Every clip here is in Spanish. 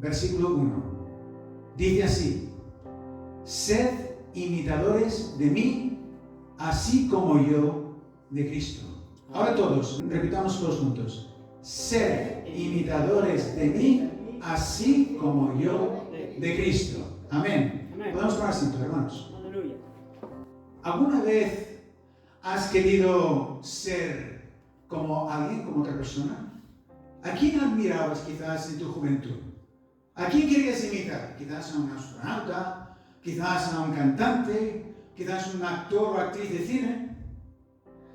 versículo 1. Dice así: sed imitadores de mí, así como yo de Cristo. Ahora todos, repitamos todos juntos. Sed imitadores de mí, así como yo de Cristo. Amén. Podemos tomar asiento, hermanos. Aleluya. ¿Alguna vez has querido ser como alguien, como otra persona? ¿A quién admirabas quizás en tu juventud? ¿A quién querías imitar? Quizás a un astronauta, quizás a un cantante, quizás a un actor o actriz de cine.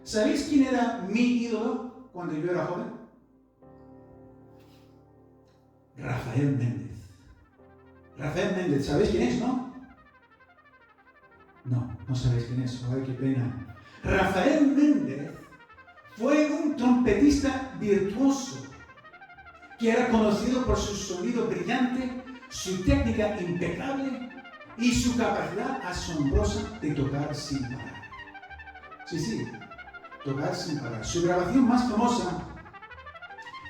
¿Sabéis quién era mi ídolo cuando yo era joven? Rafael Méndez. Rafael Méndez, ¿sabéis quién es, no? No sabéis quién es. Ay, qué pena. Rafael Méndez fue un trompetista virtuoso que era conocido por su sonido brillante, su técnica impecable y su capacidad asombrosa de tocar sin parar. Sí, tocar sin parar. Su grabación más famosa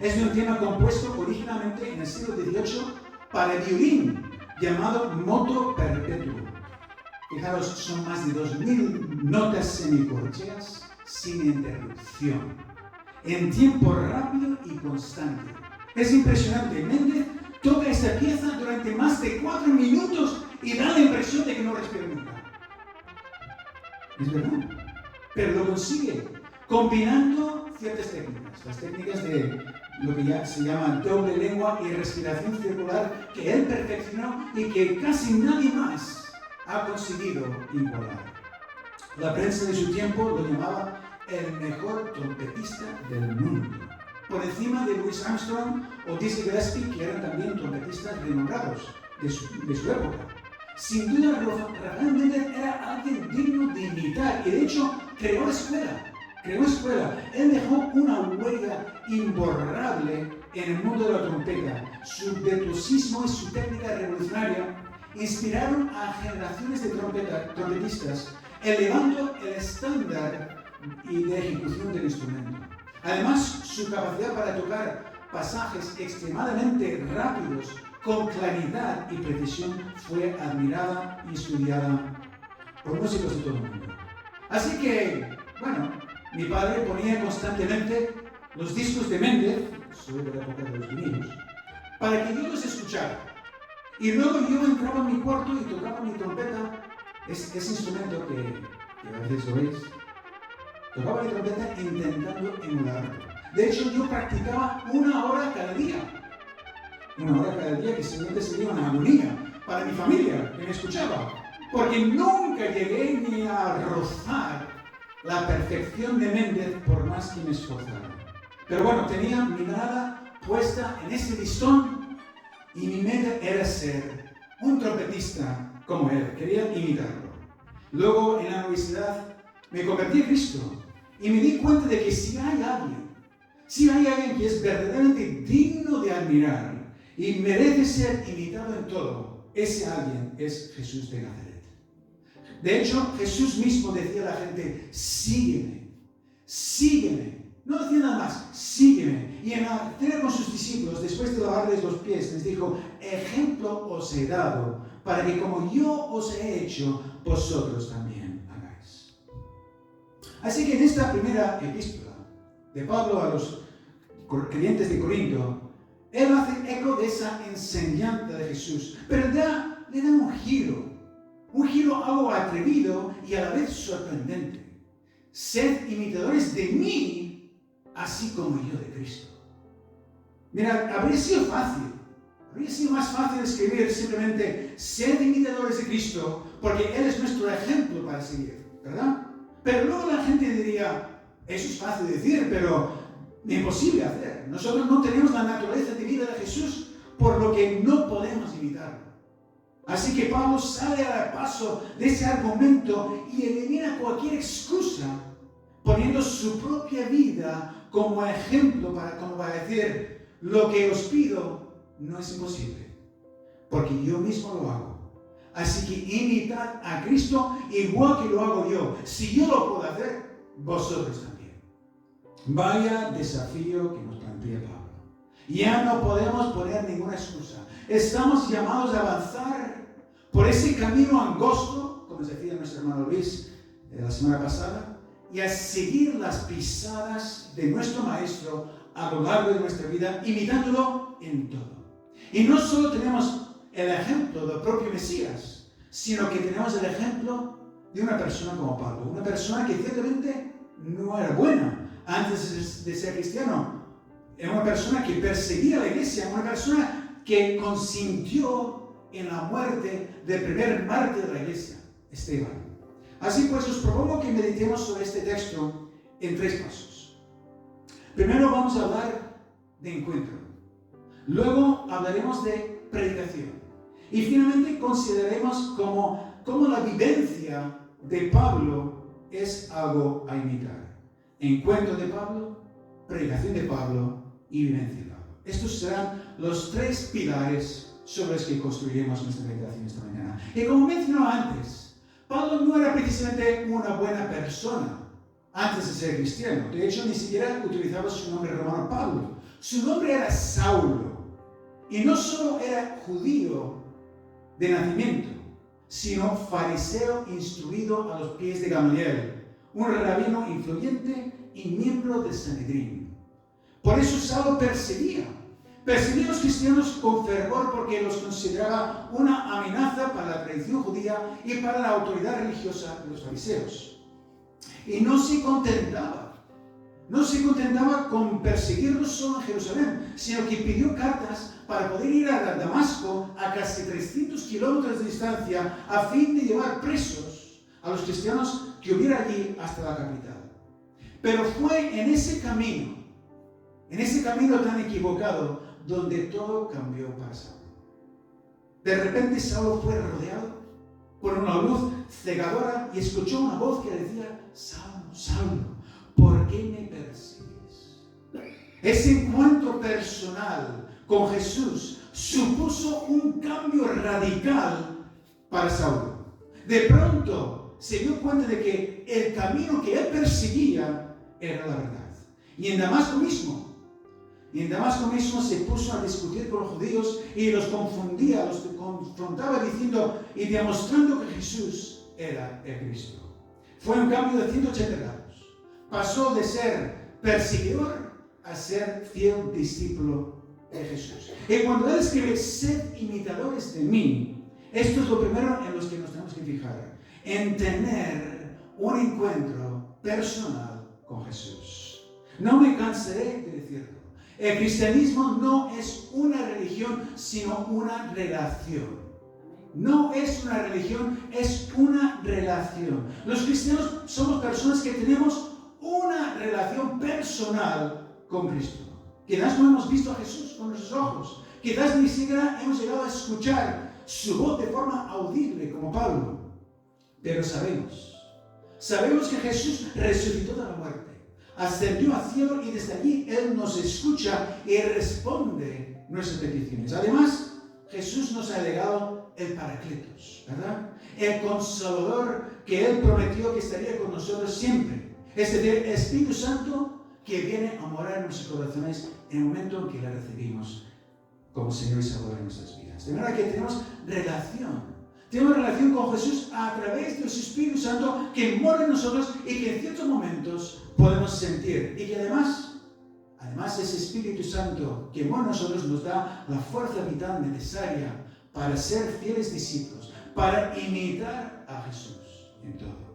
es de un tema compuesto originalmente en el siglo XVIII para el violín, llamado Moto Perpetuo. Fijaros, son más de 2000 notas semicorcheas sin interrupción, en tiempo rápido y constante. Es impresionante. Méndez toca esta pieza durante más de 4 minutos y da la impresión de que no respira nunca. Es verdad, pero lo consigue combinando ciertas técnicas, las técnicas de lo que ya se llama doble lengua y respiración circular, que él perfeccionó y que casi nadie más ha conseguido igualar. La prensa de su tiempo lo llamaba el mejor trompetista del mundo, por encima de Louis Armstrong o Dizzy Gillespie, que eran también trompetistas renombrados de su época. Sin duda, Rafael Méndez era alguien digno de imitar y de hecho creó escuela. Él dejó una huella imborrable en el mundo de la trompeta. Su virtuosismo y su técnica revolucionaria inspiraron a generaciones de trompetistas, elevando el estándar y de ejecución del instrumento. Además, su capacidad para tocar pasajes extremadamente rápidos, con claridad y precisión, fue admirada y estudiada por músicos de todo el mundo. Así que, bueno, mi padre ponía constantemente los discos de Méndez, soy de la época de los vinilos, para que yo los escuchara. Y luego yo entraba en mi cuarto y tocaba mi trompeta, ese instrumento que a veces oís. Tocaba mi trompeta intentando emularlo. De hecho, yo practicaba 1 hora cada día. 1 hora cada día que simplemente sería una agonía para mi familia que me escuchaba. Porque nunca llegué ni a rozar la perfección de Méndez por más que me esforzara. Pero bueno, tenía mi mirada puesta en ese listón y mi meta era ser un trompetista como él. Quería imitarlo. Luego, en la universidad, me convertí en Cristo y me di cuenta de que si hay alguien que es verdaderamente digno de admirar y merece ser imitado en todo, ese alguien es Jesús de Nazaret. De hecho, Jesús mismo decía a la gente: sígueme. No decía nada más, sígueme. Y en la cena con sus discípulos, después de lavarles los pies, les dijo: ejemplo os he dado, para que como yo os he hecho, vosotros también hagáis. Así que en esta primera epístola de Pablo a los creyentes de Corinto, él hace eco de esa enseñanza de Jesús, pero le da un giro algo atrevido y a la vez sorprendente. Sed imitadores de mí, así como yo de Cristo. Mira, habría sido más fácil escribir simplemente sed imitadores de Cristo, porque Él es nuestro ejemplo para seguir, ¿verdad? Pero luego la gente diría: eso es fácil de decir, pero imposible hacer. Nosotros no tenemos la naturaleza divina de Jesús, por lo que no podemos imitarlo. Así que Pablo sale al paso de ese argumento y elimina cualquier excusa, poniendo su propia vida como ejemplo como para decir: lo que os pido no es imposible, porque yo mismo lo hago. Así que imitad a Cristo igual que lo hago yo. Si yo lo puedo hacer, vosotros también. Vaya desafío que nos plantea Pablo. Ya no podemos poner ninguna excusa. Estamos llamados a avanzar por ese camino angosto, como decía nuestro hermano Luis la semana pasada, y a seguir las pisadas de nuestro Maestro a lo largo de nuestra vida, imitándolo en todo. Y no solo tenemos el ejemplo del propio Mesías, sino que tenemos el ejemplo de una persona como Pablo, una persona que ciertamente no era buena antes de ser cristiano. Era una persona que perseguía a la iglesia, una persona que consintió en la muerte del primer mártir de la iglesia, Esteban. Así pues, os propongo que meditemos sobre este texto en 3 pasos. Primero vamos a hablar de encuentro. Luego hablaremos de predicación. Y finalmente consideraremos cómo la vivencia de Pablo es algo a imitar. Encuentro de Pablo, predicación de Pablo y vivencia de Pablo. Estos serán los 3 pilares sobre los que construiremos nuestra predicación esta mañana. Y como mencionaba antes, Pablo no era precisamente una buena persona antes de ser cristiano. De hecho, ni siquiera utilizaba su nombre romano Pablo. Su nombre era Saulo. Y no solo era judío de nacimiento, sino fariseo instruido a los pies de Gamaliel, un rabino influyente y miembro del Sanedrín. Por eso Saulo perseguía a los cristianos con fervor porque los consideraba una amenaza para la tradición judía y para la autoridad religiosa de los fariseos. Y no se contentaba con perseguirlos solo en Jerusalén, sino que pidió cartas para poder ir a Damasco a casi 300 kilómetros de distancia a fin de llevar presos a los cristianos que hubiera allí hasta la capital. Pero fue en ese camino tan equivocado, donde todo cambió para Saulo. De repente Saulo fue rodeado por una luz cegadora y escuchó una voz que decía: Saulo, Saulo, ¿por qué me persigues? Ese encuentro personal con Jesús supuso un cambio radical para Saulo. De pronto se dio cuenta de que el camino que él perseguía era la verdad. Y en Damasco mismo se puso a discutir con los judíos y los confundía, los confrontaba diciendo y demostrando que Jesús era el Cristo. Fue un cambio de 180 grados. Pasó de ser perseguidor a ser fiel discípulo de Jesús. Y cuando él escribe: sed imitadores de mí, esto es lo primero en los que nos tenemos que fijar, en tener un encuentro personal con Jesús. No me cansaré de decirlo. El cristianismo no es una religión, sino una relación. No es una religión, es una relación. Los cristianos somos personas que tenemos una relación personal con Cristo. Quizás no hemos visto a Jesús con nuestros ojos. Quizás ni siquiera hemos llegado a escuchar su voz de forma audible como Pablo. Pero sabemos que Jesús resucitó de la muerte, ascendió al cielo y desde allí Él nos escucha y responde nuestras peticiones. Además, Jesús nos ha legado el Paracletos, ¿verdad? El Consolador que Él prometió que estaría con nosotros siempre. Es decir, el Espíritu Santo que viene a morar en nuestros corazones en el momento en que le recibimos como Señor y Salvador en nuestras vidas. De manera que tenemos relación con Jesús a través de su Espíritu Santo que mora en nosotros y que en ciertos momentos podemos sentir. Y que además ese Espíritu Santo que mora en nosotros nos da la fuerza vital necesaria para ser fieles discípulos, para imitar a Jesús en todo.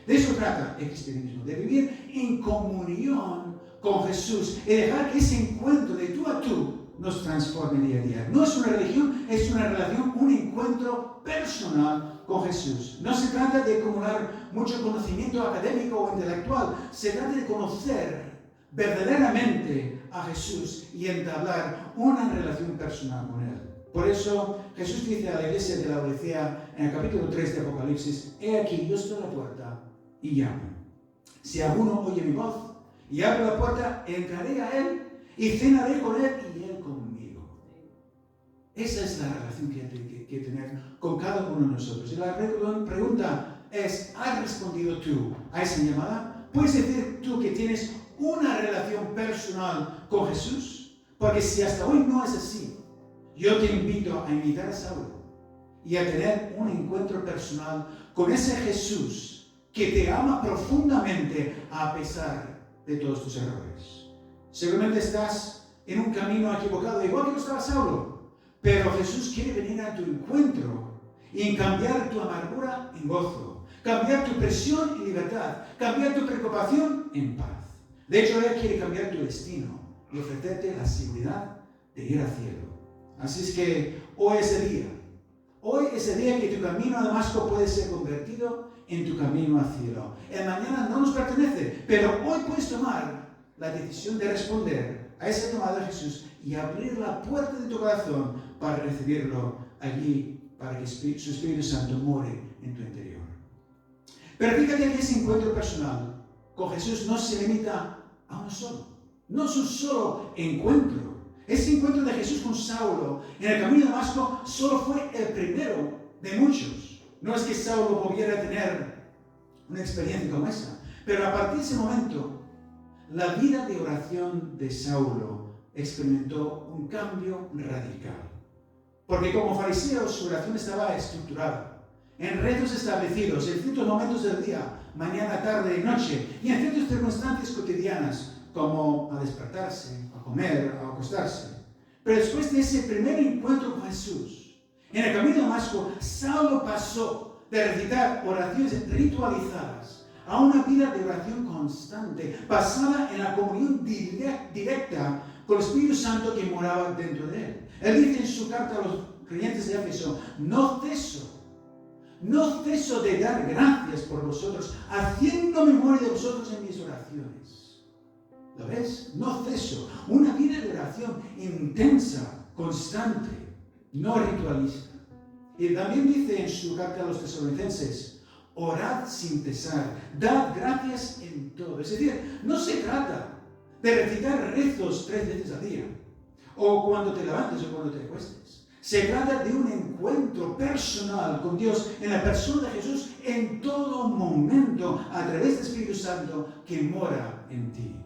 De eso trata el cristianismo, de vivir en comunión con Jesús y dejar que ese encuentro de tú a tú nos transforme día a día. No es una religión, es una relación, un encuentro personal con Jesús. No se trata de acumular mucho conocimiento académico o intelectual, se trata de conocer verdaderamente a Jesús y entablar una relación personal con Él. Por eso Jesús dice a la iglesia de Laodicea en el capítulo 3 de Apocalipsis: he aquí, yo estoy a la puerta y llamo. Si alguno oye mi voz y abre la puerta, entraré a Él y cenaré con Él y Él conmigo. Esa es la relación que hay que tener con cada uno de nosotros. Y la pregunta es: ¿has respondido tú a esa llamada? ¿Puedes decir tú que tienes una relación personal con Jesús? Porque si hasta hoy no es así, yo te invito a invitar a Saulo y a tener un encuentro personal con ese Jesús que te ama profundamente a pesar de todos tus errores. Seguramente estás en un camino equivocado, igual que lo estaba Saulo, pero Jesús quiere venir a tu encuentro y cambiar tu amargura en gozo, cambiar tu presión en libertad, cambiar tu preocupación en paz. De hecho, Él quiere cambiar tu destino y ofrecerte la seguridad de ir al cielo. Así es que hoy es el día. Hoy es el día que tu camino a Damasco puede ser convertido en tu camino al cielo. El mañana no nos pertenece, pero hoy puedes tomar la decisión de responder a ese llamado de Jesús y abrir la puerta de tu corazón para recibirlo allí, para que su Espíritu Santo more en tu interior. Pero fíjate que ese encuentro personal con Jesús no se limita a uno solo. No es un solo encuentro. Ese encuentro de Jesús con Saulo en el camino de Damasco solo fue el primero de muchos. No es que Saulo volviera a tener una experiencia como esa, pero a partir de ese momento, la vida de oración de Saulo experimentó un cambio radical. Porque como fariseo su oración estaba estructurada, en retos establecidos, en ciertos momentos del día, mañana, tarde y noche, y en ciertas circunstancias cotidianas, como a despertarse, a comer, a acostarse. Pero después de ese primer encuentro con Jesús, en el camino de Damasco, Saulo pasó de recitar oraciones ritualizadas a una vida de oración constante, basada en la comunión directa con el Espíritu Santo que moraba dentro de él. Él dice en su carta a los creyentes de Éfeso: no ceso de dar gracias por vosotros, haciendo memoria de vosotros en mis oraciones. ¿Lo ves? No ceso. Una vida de oración intensa, constante, no ritualista. Y también dice en su carta a los tesalonicenses: orad sin cesar, dad gracias en todo. Es decir, no se trata de recitar rezos 3 veces al día, o cuando te levantes o cuando te acuestes. Se trata de un encuentro personal con Dios en la persona de Jesús en todo momento, a través del Espíritu Santo que mora en ti.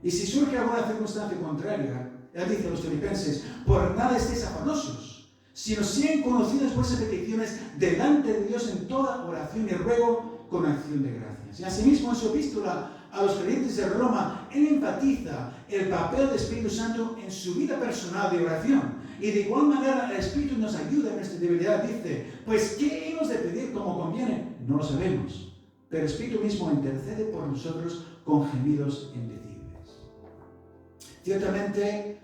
Y si surge alguna circunstancia contraria, él dice a los filipenses: por nada estéis afanosos, sino sean conocidas vuestras peticiones delante de Dios en toda oración y ruego con acción de gracias. Y asimismo en su epístola a los creyentes de Roma, él enfatiza el papel del Espíritu Santo en su vida personal de oración. Y de igual manera el Espíritu nos ayuda en nuestra debilidad. Dice: pues ¿qué hemos de pedir como conviene? No lo sabemos, pero el Espíritu mismo intercede por nosotros con gemidos indecibles. Ciertamente,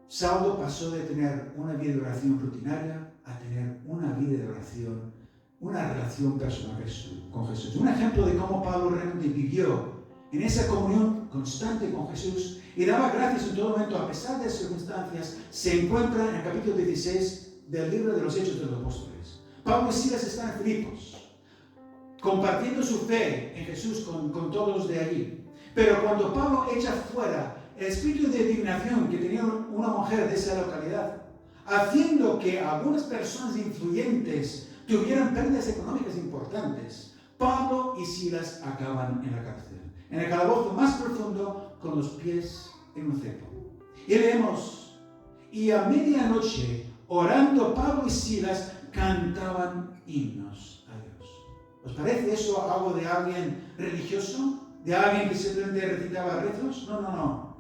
Saulo pasó de tener una vida de oración rutinaria a tener una vida de oración, una relación personal con Jesús. Un ejemplo de cómo Pablo realmente vivió en esa comunión constante con Jesús y daba gracias en todo momento a pesar de las circunstancias, se encuentra en el capítulo 16 del libro de los Hechos de los Apóstoles. Pablo y Silas están en Filipos, compartiendo su fe en Jesús con todos los de allí. Pero cuando Pablo echa fuera el espíritu de adivinación que tenía una mujer de esa localidad, haciendo que algunas personas influyentes tuvieran pérdidas económicas importantes, Pablo y Silas acaban en la cárcel, en el calabozo más profundo, con los pies en un cepo. Y leemos: y a medianoche, orando, Pablo y Silas cantaban himnos a Dios. ¿Os parece eso algo de alguien religioso? ¿De alguien que simplemente recitaba rezos? No.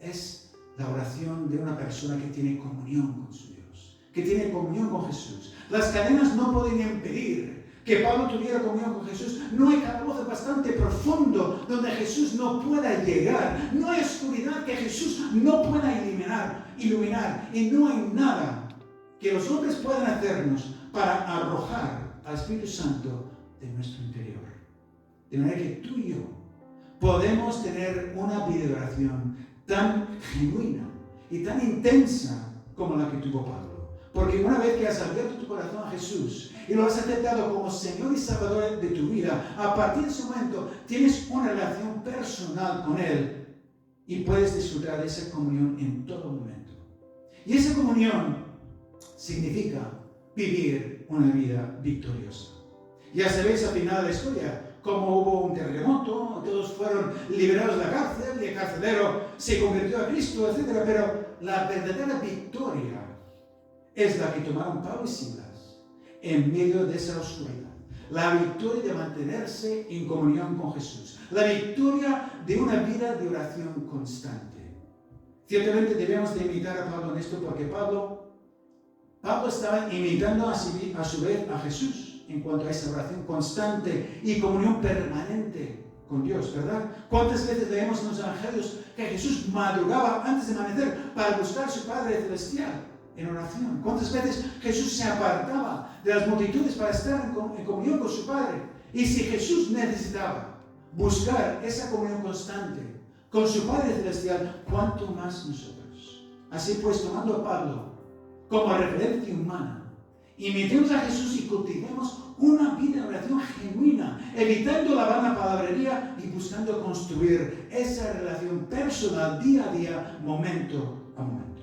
Es la oración de una persona que tiene comunión con su Dios, que tiene comunión con Jesús. Las cadenas no pueden impedir que Pablo tuviera comunión con Jesús. No hay calabozo bastante profundo donde Jesús no pueda llegar. No hay oscuridad que Jesús no pueda iluminar. Y no hay nada que los hombres puedan hacernos para arrojar al Espíritu Santo de nuestro interior. De manera que tú y yo podemos tener una vida de oración tan genuina y tan intensa como la que tuvo Pablo. Porque una vez que has abierto tu corazón a Jesús y lo has aceptado como Señor y Salvador de tu vida, a partir de ese momento tienes una relación personal con Él y puedes disfrutar de esa comunión en todo momento. Y esa comunión significa vivir una vida victoriosa. Ya sabéis al final de la historia cómo hubo un terremoto, todos fueron fueron liberados de la cárcel y el carcelero se convirtió a Cristo, etc. Pero la verdadera victoria es la que tomaron Pablo y Silas en medio de esa oscuridad. La victoria de mantenerse en comunión con Jesús. La victoria de una vida de oración constante. Ciertamente debemos de imitar a Pablo en esto porque Pablo estaba imitando a su vez a Jesús en cuanto a esa oración constante y comunión permanente con Dios, ¿verdad? ¿Cuántas veces leemos en los evangelios que Jesús madrugaba antes de amanecer para buscar a su Padre Celestial en oración? ¿Cuántas veces Jesús se apartaba de las multitudes para estar en comunión con su Padre? Y si Jesús necesitaba buscar esa comunión constante con su Padre Celestial, ¿cuánto más nosotros? Así pues, tomando a Pablo como referencia humana, imitemos a Jesús y cultivemos una vida de oración genuina, evitando la vana palabrería y buscando construir esa relación personal día a día, momento a momento.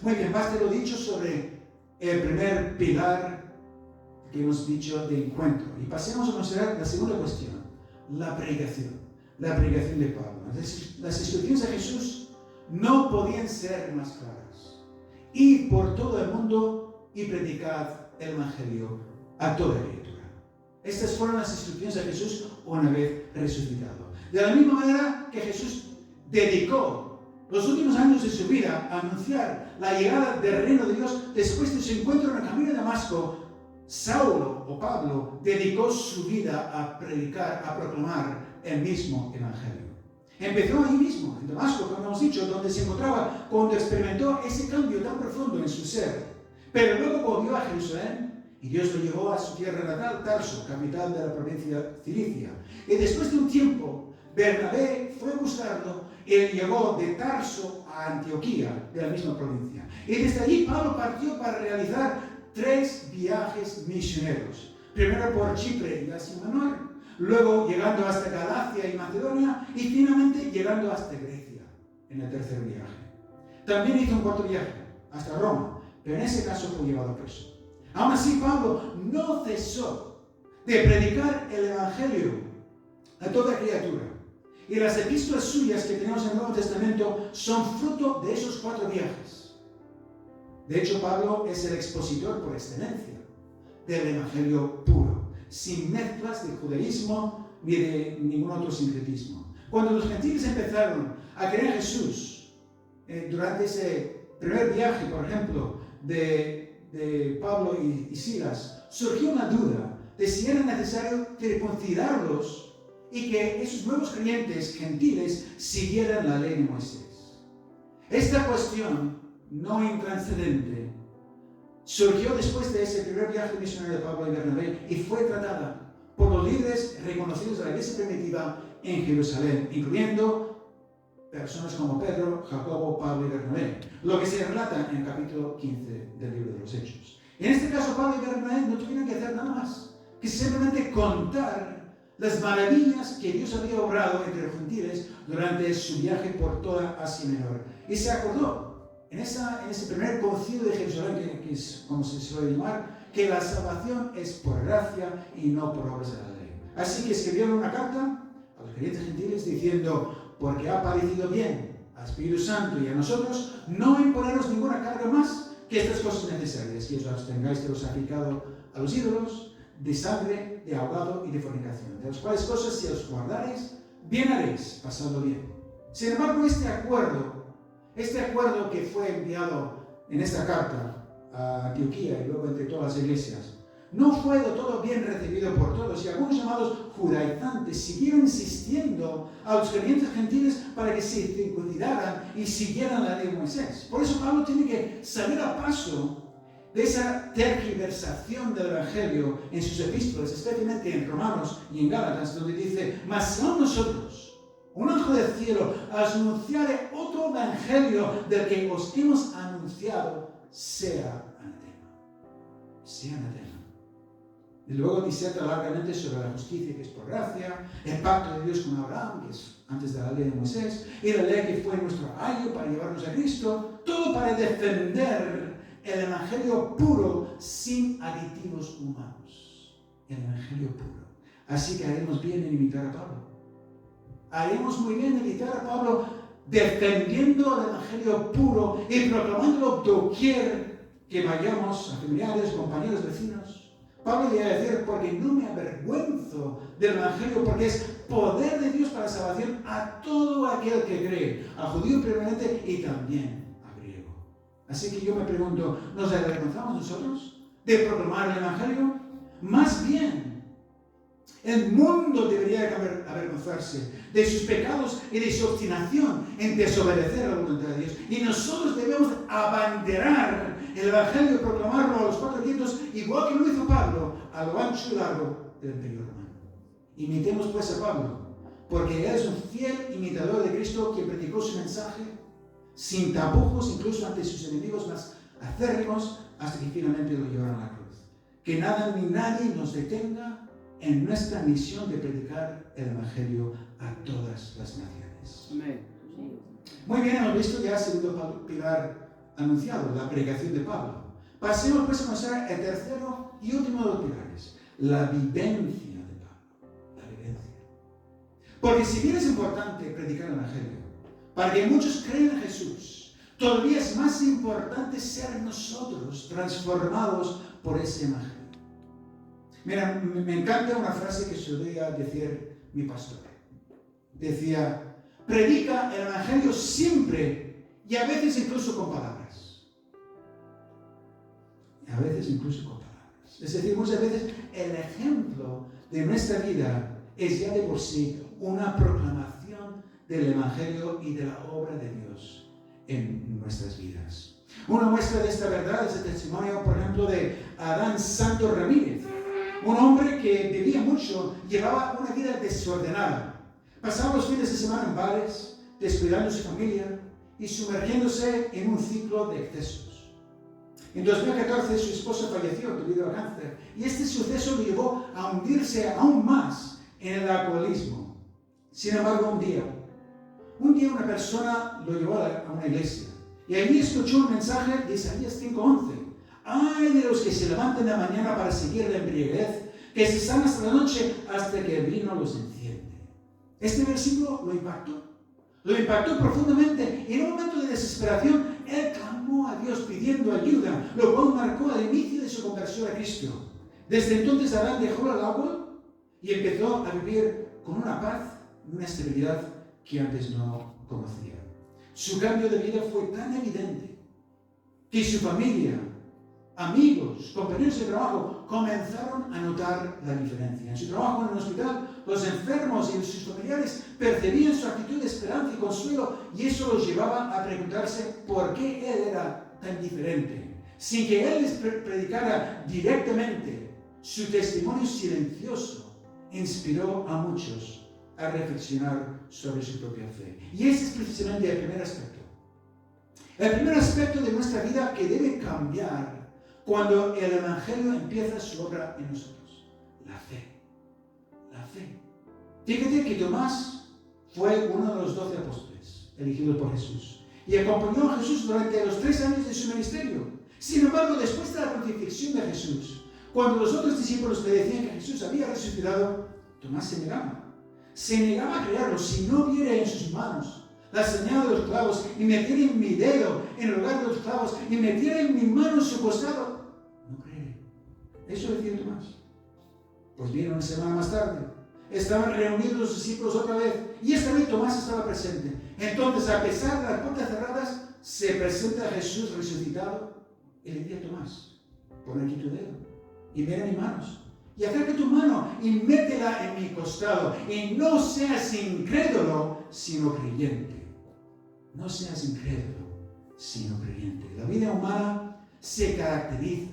Muy bien, basta lo dicho sobre el primer pilar que hemos dicho de encuentro. Y pasemos a considerar la segunda cuestión, la predicación de Pablo. Las instrucciones de Jesús no podían ser más claras. Id por todo el mundo y predicad el Evangelio a toda criatura. Estas fueron las instrucciones de Jesús una vez resucitado. De la misma manera que Jesús dedicó los últimos años de su vida a anunciar la llegada del reino de Dios después de su encuentro en el camino de Damasco, Saulo o Pablo dedicó su vida a predicar, a proclamar el mismo Evangelio. Empezó ahí mismo, en Damasco, como hemos dicho, donde se encontraba cuando experimentó ese cambio tan profundo en su ser. Pero luego volvió a Jerusalén y Dios lo llevó a su tierra natal, Tarso, capital de la provincia Cilicia. Y después de un tiempo, Bernabé fue a buscarlo y llegó de Tarso a Antioquía, de la misma provincia. Y desde allí Pablo partió para realizar 3 viajes misioneros. Primero por Chipre y Asia Menor, luego llegando hasta Galacia y Macedonia y finalmente llegando hasta Grecia en el tercer viaje. También hizo un 4º viaje hasta Roma, pero en ese caso fue llevado preso. Aún así, Pablo no cesó de predicar el Evangelio a toda criatura. Y las epístolas suyas que tenemos en el Nuevo Testamento son fruto de esos 4 viajes. De hecho, Pablo es el expositor por excelencia del Evangelio puro, sin mezclas de judaísmo ni de ningún otro sincretismo. Cuando los gentiles empezaron a creer en Jesús, durante ese primer viaje, por ejemplo, de Pablo y Silas, surgió una duda de si era necesario circuncidarlos y que esos nuevos creyentes gentiles siguieran la ley de Moisés. Esta cuestión no intranscendente surgió después de ese primer viaje misionario de Pablo y Bernabé y fue tratada por los líderes reconocidos de la iglesia primitiva en Jerusalén, incluyendo personas como Pedro, Jacobo, Pablo y Bernabé, lo que se relata en el capítulo 15 del libro de los Hechos. En este caso, Pablo y Bernabé no tuvieron que hacer nada más que simplemente contar las maravillas que Dios había obrado entre los gentiles durante su viaje por toda Asia Menor. Y se acordó en ese primer concilio de Jerusalén, que es como se suele llamar, que la salvación es por gracia y no por obras de la ley. Así que escribieron una carta a los creyentes gentiles diciendo: porque ha parecido bien al Espíritu Santo y a nosotros no imponeros ninguna carga más que estas cosas necesarias, que os abstengáis de lo sacrificado a los ídolos, de sangre, de ahogado y de fornicación, de las cuales cosas, si os guardareis, bien haréis, pasando bien. Sin embargo, este acuerdo que fue enviado en esta carta a Antioquía y luego entre todas las iglesias, no fue de todo bien recibido por todos, y algunos llamados judaizantes siguieron insistiendo a los creyentes gentiles para que se circuncidaran y siguieran la ley de Moisés. Por eso Pablo tiene que salir a paso de esa tergiversación del Evangelio en sus epístolas, especialmente en Romanos y en Gálatas, donde dice: mas si aún nosotros, un ángel del cielo, os anunciare otro Evangelio del que os hemos anunciado, sea anatema. Sea anatema. Y luego diserta largamente sobre la justicia que es por gracia, el pacto de Dios con Abraham, que es antes de la ley de Moisés, y la ley que fue nuestro ayo para llevarnos a Cristo, todo para defender el Evangelio puro sin aditivos humanos. El Evangelio puro. Así que haremos bien en imitar a Pablo. haremos muy bien en citar a Pablo defendiendo el evangelio puro y proclamándolo doquier que vayamos, a familiares, compañeros, vecinos. Pablo llega a decir, porque no me avergüenzo del evangelio, porque es poder de Dios para salvación a todo aquel que cree, al judío primeramente y también al griego. Así que yo me pregunto, ¿nos avergonzamos nosotros de proclamar el evangelio? Más bien, el mundo debería avergonzarse de sus pecados y de su obstinación en desobedecer a la voluntad de Dios. Y nosotros debemos abanderar el evangelio y proclamarlo a los 4 vientos, igual que lo hizo Pablo, a lo ancho y largo del Imperio Romano. Imitemos pues a Pablo, porque él es un fiel imitador de Cristo, quien predicó su mensaje sin tapujos, incluso ante sus enemigos más acérrimos, hasta que finalmente lo llevaron a la cruz. Que nada ni nadie nos detenga en nuestra misión de predicar el evangelio a todas las naciones. Amén. Muy bien, hemos visto ya el segundo pilar anunciado, la predicación de Pablo. Pasemos pues a mostrar el tercero y último de los pilares, la vivencia de Pablo. La vivencia. Porque si bien es importante predicar el evangelio, para que muchos crean en Jesús, todavía es más importante ser nosotros transformados por ese evangelio. Mira, me encanta una frase que solía decir mi pastor. Decía, predica el evangelio siempre y a veces incluso con palabras. A veces incluso con palabras. Es decir, muchas veces el ejemplo de nuestra vida es ya de por sí una proclamación del evangelio y de la obra de Dios en nuestras vidas. Una muestra de esta verdad es el testimonio, por ejemplo, de Adán Santos Ramírez. Un hombre que bebía mucho, llevaba una vida desordenada. Pasaba los fines de semana en bares, descuidando a su familia y sumergiéndose en un ciclo de excesos. En 2014 su esposa falleció debido al cáncer y este suceso lo llevó a hundirse aún más en el alcoholismo. Sin embargo, un día una persona lo llevó a una iglesia y allí escuchó un mensaje de Isaías 5:11. ¡Ay de los que se levantan en la mañana para seguir la embriaguez, que se están hasta la noche hasta que el vino los enciende! Este versículo lo impactó profundamente. En un momento de desesperación, él clamó a Dios pidiendo ayuda, lo cual marcó el inicio de su conversión a Cristo. Desde entonces Adán dejó el alcohol y empezó a vivir con una paz y una estabilidad que antes no conocía. Su cambio de vida fue tan evidente que su familia, amigos, compañeros de trabajo comenzaron a notar la diferencia. En su trabajo en el hospital, los enfermos y sus familiares percibían su actitud de esperanza y consuelo, y eso los llevaba a preguntarse por qué él era tan diferente. Sin que él les predicara directamente, su testimonio silencioso inspiró a muchos a reflexionar sobre su propia fe. Y ese es precisamente el primer aspecto. El primer aspecto de nuestra vida que debe cambiar cuando el evangelio empieza su obra en nosotros. La fe. La fe. Fíjate que Tomás fue uno de los 12 apóstoles elegidos por Jesús y acompañó a Jesús durante los 3 años de su ministerio. Sin embargo, después de la crucifixión de Jesús, cuando los otros discípulos le decían que Jesús había resucitado, Tomás se negaba. Se negaba a creerlo si no viera en sus manos la señal de los clavos y metiera en mi dedo en lugar de los clavos y metiera en mi mano en su costado. No cree. Eso decía Tomás. Pues bien, una semana más tarde, estaban reunidos los discípulos otra vez y esta vez Tomás estaba presente. Entonces, a pesar de las puertas cerradas, se presenta a Jesús resucitado y le dice a Tomás, pon aquí tu dedo y mira mis manos. Y acerca tu mano y métela en mi costado. Y no seas incrédulo, sino creyente. No seas incrédulo, sino creyente. La vida humana se caracteriza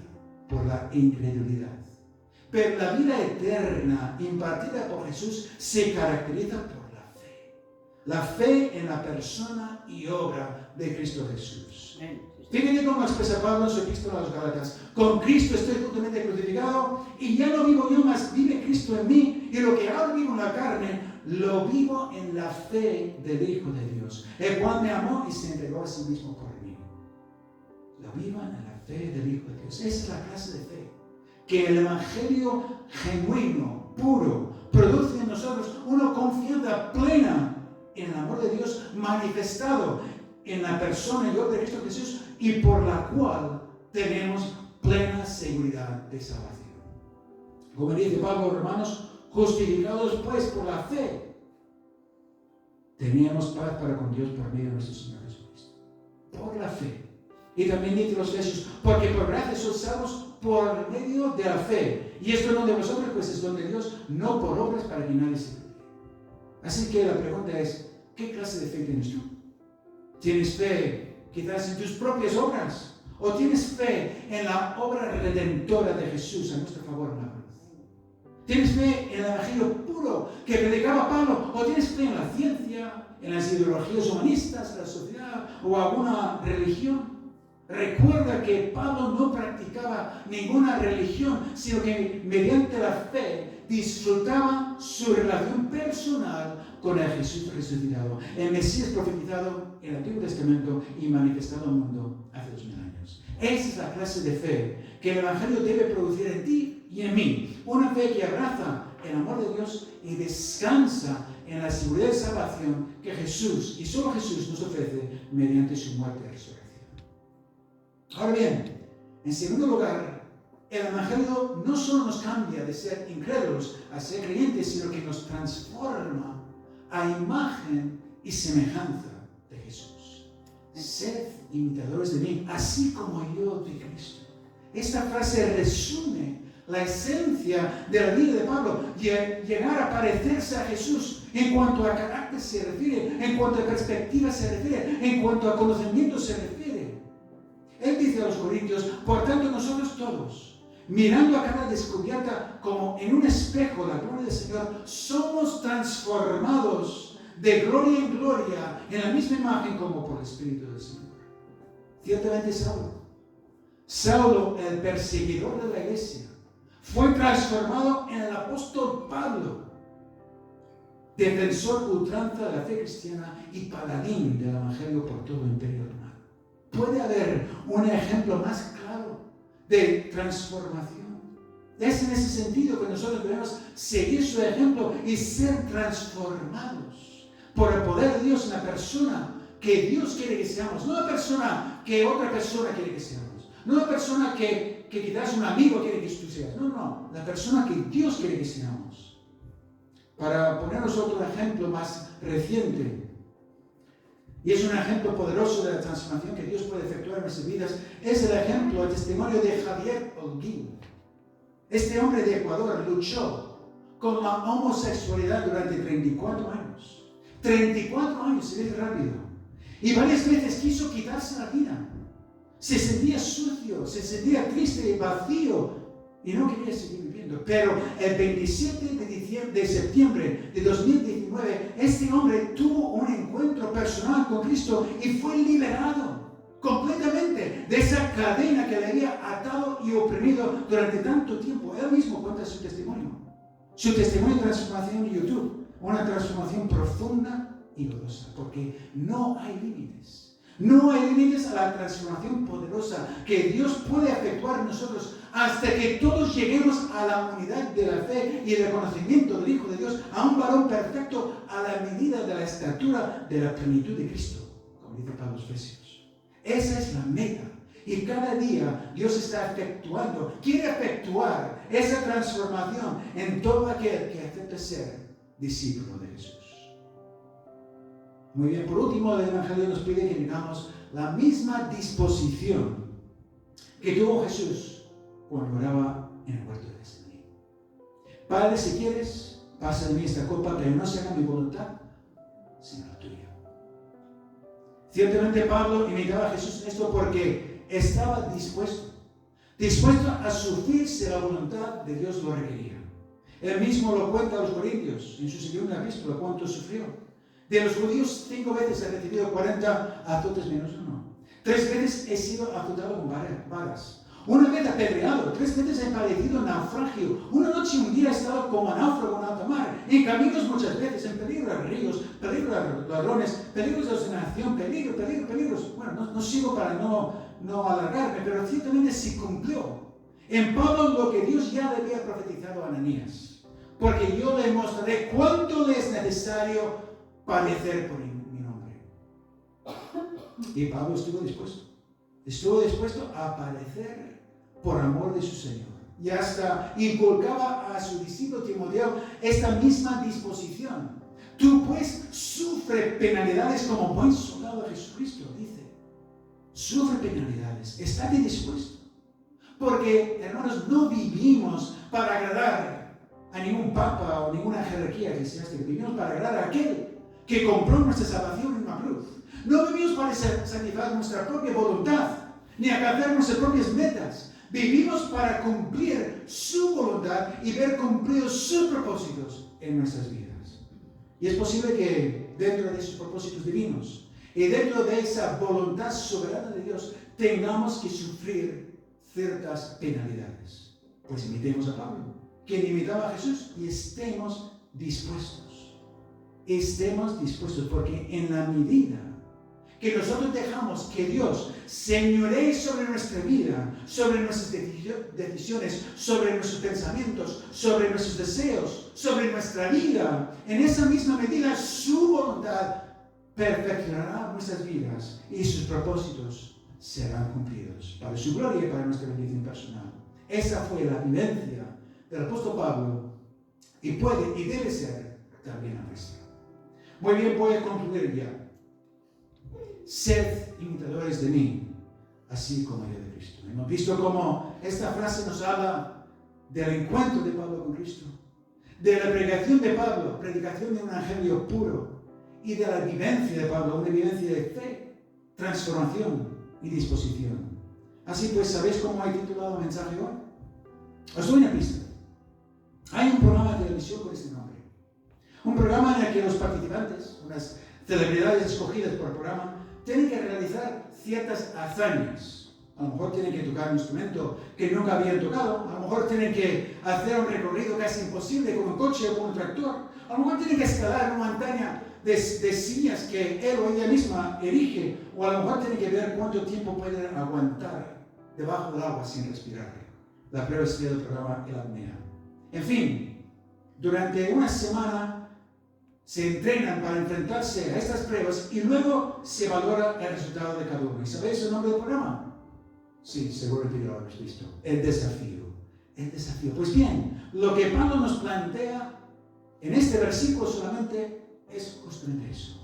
por la incredulidad. Pero la vida eterna impartida por Jesús se caracteriza por la fe. La fe en la persona y obra de Cristo Jesús. Fíjate cómo expresa Pablo en su epístola a los Gálatas. Con Cristo estoy juntamente crucificado y ya no vivo yo, mas vive Cristo en mí. Y lo que ahora vivo en la carne, lo vivo en la fe del Hijo de Dios, el cual me amó y se entregó a sí mismo por mí. Lo vivan en la fe del Hijo de Dios. Esa es la clase de fe que el Evangelio genuino, puro, produce en nosotros una confianza confianza plena en el amor de Dios manifestado en la persona y obra de Cristo Jesús, y por la cual tenemos plena seguridad de salvación. Como dice Pablo, hermanos, justificados pues por la fe, teníamos paz para con Dios por medio de nuestro Señor Jesucristo. Por la fe. Y también dice los Efesios, porque por gracia sois salvos por medio de la fe. Y esto no de vosotros, pues es don de Dios, no por obras para que nadie se gloríe. Así que la pregunta es, ¿qué clase de fe tienes tú? ¿Tienes fe quizás en tus propias obras? ¿O tienes fe en la obra redentora de Jesús a nuestro favor en la cruz? ¿Tienes fe en el evangelio puro que predicaba Pablo? ¿O tienes fe en la ciencia, en las ideologías humanistas de la sociedad o alguna religión? Recuerda que Pablo no practicaba ninguna religión, sino que mediante la fe disfrutaba su relación personal con el Jesús resucitado, el Mesías profetizado en el Antiguo Testamento y manifestado al mundo hace 2000 años. Esa es la clase de fe que el Evangelio debe producir en ti y en mí. Una fe que abraza el amor de Dios y descansa en la seguridad de salvación que Jesús, y solo Jesús, nos ofrece mediante su muerte y resurrección. Ahora bien, en segundo lugar, el Evangelio no solo nos cambia de ser incrédulos a ser creyentes, sino que nos transforma a imagen y semejanza de Jesús. Sed imitadores de mí, así como yo de Cristo. Esta frase resume la esencia de la vida de Pablo, llegar a parecerse a Jesús en cuanto a carácter se refiere, en cuanto a perspectiva se refiere, en cuanto a conocimiento se refiere. Él dice a los corintios, por tanto nosotros todos, mirando a cara descubierta como en un espejo la gloria del Señor, somos transformados de gloria en gloria en la misma imagen como por el Espíritu del Señor. Ciertamente Saulo, el perseguidor de la iglesia, fue transformado en el apóstol Pablo, defensor ultranza de la fe cristiana y paladín del Evangelio por todo el Imperio Romano. ¿Puede haber un ejemplo más claro de transformación? Es en ese sentido que nosotros debemos seguir su ejemplo y ser transformados por el poder de Dios en la persona que Dios quiere que seamos, no la persona que otra persona quiere que seamos, no la persona que quizás un amigo quiere que tú seas, no, la persona que Dios quiere que seamos. Para ponernos otro ejemplo más reciente, y es un ejemplo poderoso de la transformación que Dios puede efectuar en nuestras vidas, es el ejemplo, el testimonio de Javier Holguín. Este hombre de Ecuador luchó con la homosexualidad durante 34 años. 34 años, se dice rápido. Y varias veces quiso quitarse la vida. Se sentía sucio, se sentía triste y vacío y no quería seguir viviendo. Pero el 27 de septiembre de 2019, este hombre tuvo un encuentro personal con Cristo y fue liberado completamente de esa cadena que le había atado y oprimido durante tanto tiempo. Él mismo cuenta su testimonio. Su testimonio de transformación en YouTube. Una transformación profunda y gozosa, porque no hay límites. No hay límites a la transformación poderosa que Dios puede efectuar en nosotros hasta que todos lleguemos a la unidad de la fe y del conocimiento del Hijo de Dios, a un varón perfecto a la medida de la estatura de la plenitud de Cristo, como dice Pablo a los Efesios. Esa es la meta. Y cada día Dios está quiere efectuar esa transformación en todo aquel que acepta ser discípulo de Jesús. Muy bien, por último, el Evangelio nos pide que tengamos la misma disposición que tuvo Jesús cuando oraba en el huerto de Getsemaní. Padre, si quieres, pasa de mí esta copa, pero no se haga mi voluntad, sino la tuya. Ciertamente Pablo imitaba a Jesús en esto porque estaba dispuesto a sufrir si la voluntad de Dios lo requería. Él mismo lo cuenta a los Corintios en su segunda epístola, cuánto sufrió. De los judíos 5 veces he recibido 40 azotes menos uno. 3 veces he sido azotado con varas. 1 vez apedreado. 3 veces he padecido naufragio. 1 noche y un día he estado como náufrago en alta mar. En caminos muchas veces, en peligro de ríos, peligro de ladrones, peligros de obstinación, peligros. Bueno, no sigo para no alargarme, pero ciertamente se cumplió en Pablo lo que Dios ya le había profetizado a Ananías. porque yo le mostraré cuánto le es necesario padecer por mi nombre. Y Pablo estuvo dispuesto a padecer por amor de su Señor. Y hasta inculcaba a su discípulo Timoteo esta misma disposición. Tú pues sufre penalidades como buen soldado de Jesucristo, dice. Sufre penalidades, estate dispuesto. Porque, hermanos, no vivimos para agradar a ningún papa o ninguna jerarquía eclesiástica. Vivimos para agradar a aquel que compró nuestra salvación en una cruz. No vivimos para satisfacer nuestra propia voluntad, ni alcanzar nuestras propias metas. Vivimos para cumplir su voluntad y ver cumplidos sus propósitos en nuestras vidas. Y es posible que dentro de esos propósitos divinos y dentro de esa voluntad soberana de Dios tengamos que sufrir ciertas penalidades. Pues imitemos a Pablo, quien imitaba a Jesús, y estemos dispuestos. Estemos dispuestos, porque en la medida que nosotros dejamos que Dios señoree sobre nuestra vida, sobre nuestras decisiones, sobre nuestros pensamientos, sobre nuestros deseos, sobre nuestra vida, en esa misma medida su voluntad perfeccionará nuestras vidas y sus propósitos serán cumplidos para su gloria y para nuestra bendición personal. Esa fue la vivencia del apóstol Pablo y puede y debe ser también la nuestra. Muy bien, voy a concluir ya. Sed imitadores de mí, así como yo de Cristo. Hemos visto cómo esta frase nos habla del encuentro de Pablo con Cristo, de la predicación de Pablo, predicación de un evangelio puro, y de la vivencia de Pablo, una vivencia de fe, transformación y disposición. Así pues, ¿sabéis cómo he titulado el mensaje hoy? Os doy una pista. Hay un programa de televisión con este nombre. Un programa en el que los participantes, unas celebridades escogidas por el programa, tienen que realizar ciertas hazañas. A lo mejor tienen que tocar un instrumento que nunca habían tocado. A lo mejor tienen que hacer un recorrido casi imposible con un coche o con un tractor. A lo mejor tienen que escalar una montaña de sillas que él o ella misma erige. O a lo mejor tienen que ver cuánto tiempo pueden aguantar debajo del agua sin respirar. La prueba sería del programa El Apnea. En fin, durante una semana se entrenan para enfrentarse a estas pruebas y luego se valora el resultado de cada uno. ¿Y sabéis el nombre del programa? Sí, seguramente lo habéis visto. El desafío. El desafío. Pues bien, lo que Pablo nos plantea en este versículo solamente es justamente eso.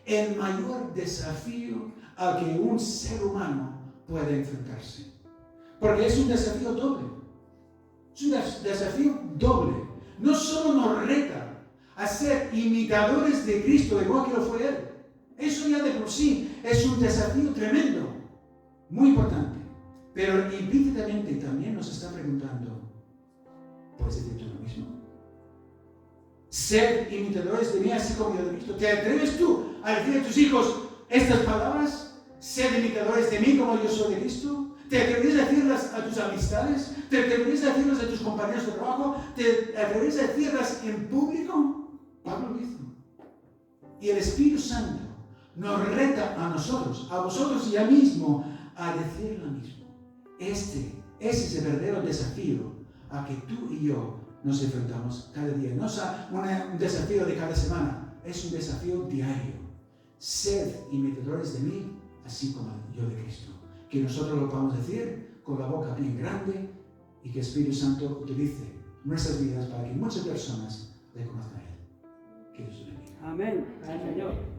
El mayor desafío al que un ser humano puede enfrentarse. Porque es un desafío doble. Es un desafío doble. No solo nos reta a ser imitadores de Cristo, igual que lo fue Él. Eso ya de por sí es un desafío tremendo, muy importante. Pero implícitamente también nos está preguntando, ¿puedes decir tú lo mismo? Sed imitadores de mí, así como yo de Cristo. ¿Te atreves tú a decir a tus hijos estas palabras? Sed imitadores de mí, como yo soy de Cristo. ¿Te atreverías a decirlas a tus amistades? ¿Te atreverías a decirlas a tus compañeros de trabajo? ¿Te atreverías a decirlas en público? Pablo lo hizo. Y el Espíritu Santo nos reta a nosotros, a vosotros y a mí mismo, a decir lo mismo. Ese es el verdadero desafío a que tú y yo nos enfrentamos cada día. No es un desafío de cada semana, es un desafío diario. Sed imitadores de mí, así como yo de Cristo. Que nosotros lo podamos decir con la boca bien grande y que el Espíritu Santo utilice nuestras vidas para que muchas personas le conozcan a Él. Que Dios bendiga. Amén. Al Señor.